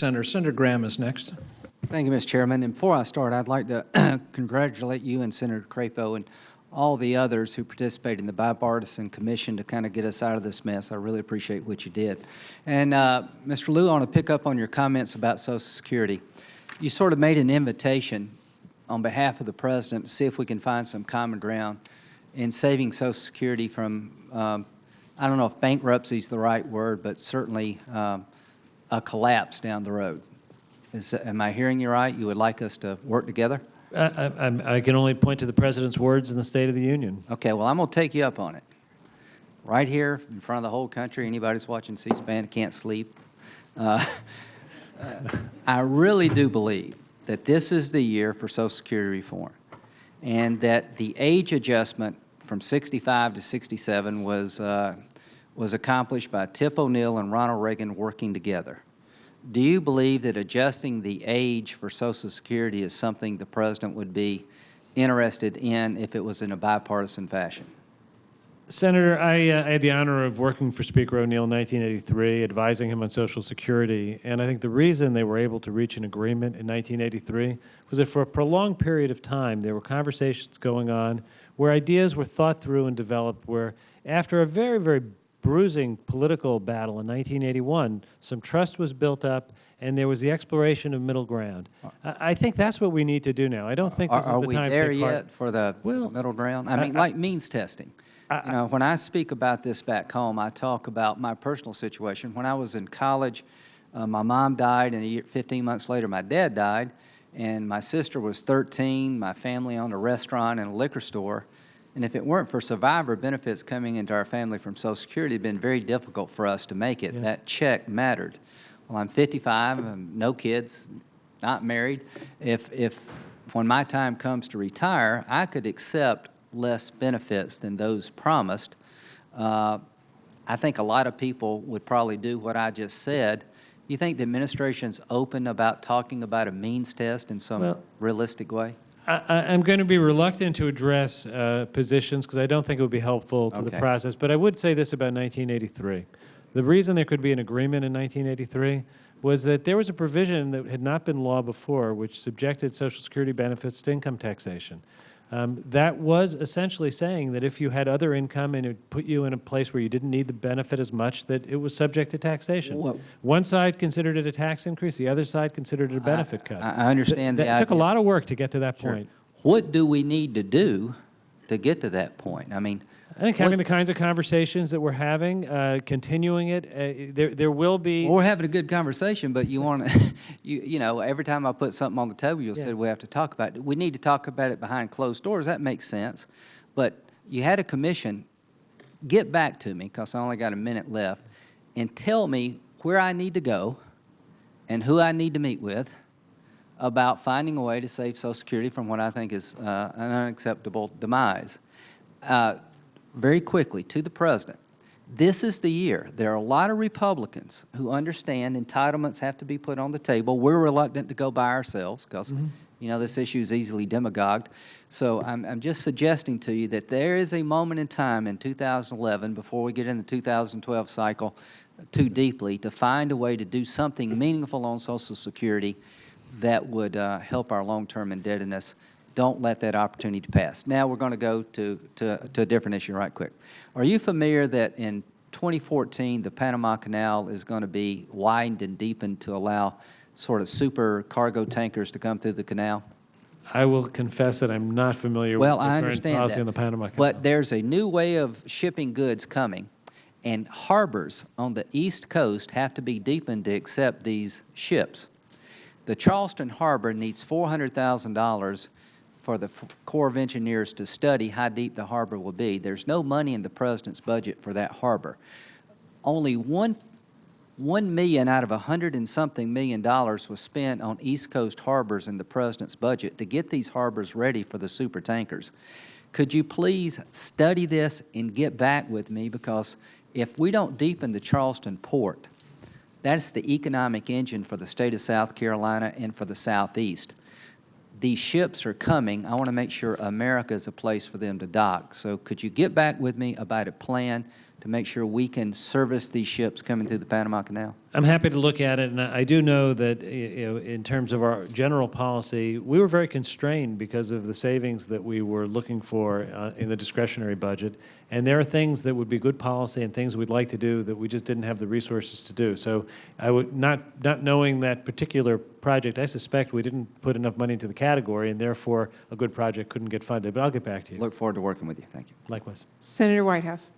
Senator Graham is next. Thank you, Mr. Chairman. And before I start, I'd like to congratulate you and Senator Crapo and all the others who participated in the bipartisan commission to kind of get us out of this mess. I really appreciate what you did. And Mr. Lew, I want to pick up on your comments about Social Security. You sort of made an invitation on behalf of the President to see if we can find some common ground in saving Social Security from, I don't know if bankruptcy is the right word, but certainly a collapse down the road. Am I hearing you right? You would like us to work together? I can only point to the President's words in the State of the Union. Okay, well, I'm going to take you up on it. Right here in front of the whole country, anybody who's watching C-SPAN can't sleep. I really do believe that this is the year for Social Security reform, and that the age adjustment from 65 to 67 was accomplished by Tip O'Neill and Ronald Reagan working together. Do you believe that adjusting the age for Social Security is something the President would be interested in if it was in a bipartisan fashion? Senator, I had the honor of working for Speaker O'Neill in 1983, advising him on Social Security, and I think the reason they were able to reach an agreement in 1983 was that for a prolonged period of time there were conversations going on where ideas were thought through and developed, where after a very, very bruising political battle in 1981, some trust was built up, and there was the exploration of middle ground. I think that's what we need to do now. I don't think this is the time to take Are we there yet for the middle ground? I mean, like means testing. You know, when I speak about this back home, I talk about my personal situation. When I was in college, my mom died, and 15 months later, my dad died, and my sister was 13. My family owned a restaurant and a liquor store. And if it weren't for survivor benefits coming into our family from Social Security, it would have been very difficult for us to make it. Yeah. That check mattered. Well, I'm 55, I'm no kids, not married. If when my time comes to retire, I could accept less benefits than those promised, I think a lot of people would probably do what I just said. You think the administration's open about talking about a means test in some realistic way? I'm going to be reluctant to address positions because I don't think it would be helpful to the process, but I would say this about 1983. The reason there could be an agreement in 1983 was that there was a provision that had not been law before which subjected Social Security benefits to income taxation. That was essentially saying that if you had other income and it put you in a place where you didn't need the benefit as much, that it was subject to taxation. Well, one side considered it a tax increase, the other side considered it a benefit cut. I understand that. It took a lot of work to get to that point. What do we need to do to get to that point? I mean, I think having the kinds of conversations that we're having, continuing it, there will be... Well, we're having a good conversation, but you want to, you know, every time I put something on the table, you'll say we have to talk about it. We need to talk about it behind closed doors. That makes sense. But you had a commission. Get back to me, because I only got a minute left, and tell me where I need to go and who I need to meet with about finding a way to save Social Security from what I think is an unacceptable demise. Very quickly, to the President, this is the year. There are a lot of Republicans who understand entitlements have to be put on the table. We're reluctant to go by ourselves because, you know, this issue is easily demagogued. So I'm just suggesting to you that there is a moment in time in 2011, before we get in the 2012 cycle too deeply, to find a way to do something meaningful on Social Security that would help our long-term indebtedness. Don't let that opportunity pass. Now we're going to go to a different issue right quick. Are you familiar that in 2014 the Panama Canal is going to be widened and deepened to allow sort of super cargo tankers to come through the canal? I will confess that I'm not familiar with the current policy on the Panama Canal. But there's a new way of shipping goods coming, and harbors on the East Coast have to be deepened to accept these ships. The Charleston Harbor needs $400,000 for the Corps of Engineers to study how deep the harbor will be. There's no money in the President's budget for that harbor. Only $1 million out of $100 and something million was spent on East Coast harbors in the President's budget to get these harbors ready for the super tankers. Could you please study this and get back with me? Because if we don't deepen the Charleston port, that's the economic engine for the state of South Carolina and for the Southeast. These ships are coming. I want to make sure America is a place for them to dock. So could you get back with me about a plan to make sure we can service these ships coming through the Panama Canal? I'm happy to look at it, and I do know that in terms of our general policy, we were very constrained because of the savings that we were looking for in the discretionary budget. And there are things that would be good policy and things we'd like to do that we just didn't have the resources to do. So I would not knowing that particular project, I suspect we didn't put enough money into the category, and therefore a good project couldn't get funded. But I'll get back to you. Look forward to working with you. Thank you. Likewise. Senator Whitehouse.